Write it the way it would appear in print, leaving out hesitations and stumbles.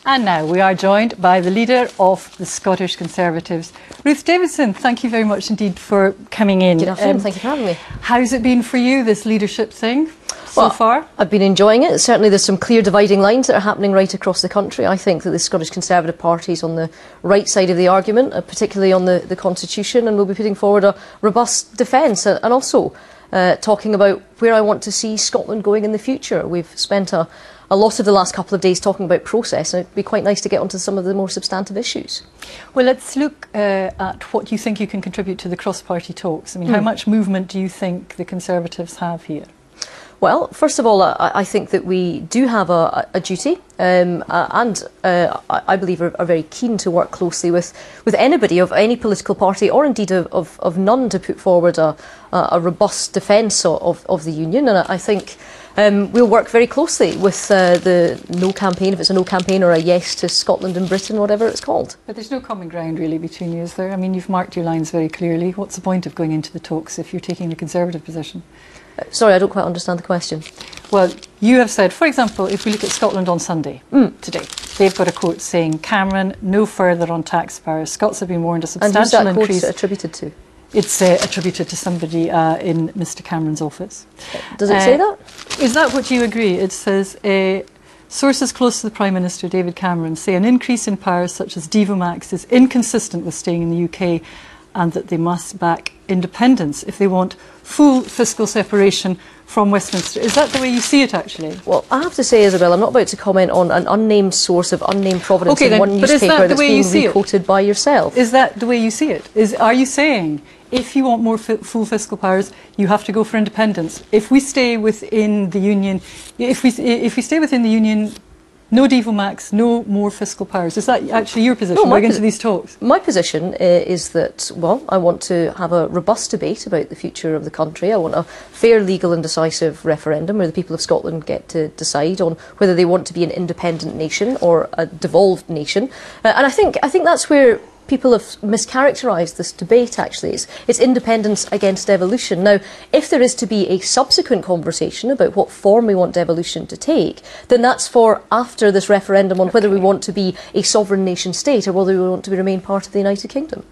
And now we are joined by the leader of the Scottish Conservatives, Ruth Davidson. Thank you very much indeed for coming in. Good afternoon, thank you for having me. How's it been for you, this leadership thing, so far? I've been enjoying it. Certainly there's some clear dividing lines that are happening right across the country. I think that the Scottish Conservative Party is on the right side of the argument, particularly on the Constitution, and we'll be putting forward a robust defence and also talking about where I want to see Scotland going in the future. We've spent a lot of the last couple of days talking about process, and it'd be quite nice to get onto some of the more substantive issues. Well, let's look at what you think you can contribute to the cross-party talks. I mean, how much movement do you think the Conservatives have here? Well, first of all, I think that we do have a duty, and I believe are very keen to work closely with anybody of any political party, or indeed of none, to put forward a robust defence of the Union. And I think we'll work very closely with the No campaign, if it's a No campaign or a Yes to Scotland and Britain, whatever it's called. But there's no common ground really between you, is there? I mean, you've marked your lines very clearly. What's the point of going into the talks if you're taking the Conservative position? Sorry, I don't quite understand the question. Well, you have said, for example, if we look at Scotland on Sunday, today, they've got a quote saying, Cameron, no further on tax powers. Scots have been warned a substantial increase. And who's that quote attributed to? It's attributed to somebody in Mr Cameron's office. Does it say that? Is that what you agree? It says, sources close to the Prime Minister, David Cameron, say an increase in powers such as devo max is inconsistent with staying in the UK, and that they must back independence if they want full fiscal separation from Westminster. Is that the way you see it, actually? Well, I have to say, Isabel, I'm not about to comment on an unnamed source of unnamed provenance in one newspaper that's being re-quoted by yourself. Is that the way you see it? Are you saying, if you want more full fiscal powers, you have to go for independence? If we stay within the Union, if we stay within the Union, no devo max, no more fiscal powers. Is that actually your position going into these talks? My position is that, well, I want to have a robust debate about the future of the country. I want a fair, legal and decisive referendum where the people of Scotland get to decide on whether they want to be an independent nation or a devolved nation. And I think that's where people have mischaracterised this debate, actually. It's independence against devolution. Now, if there is to be a subsequent conversation about what form we want devolution to take, then that's for after this referendum on whether we want to be a sovereign nation state or whether we want to remain part of the United Kingdom.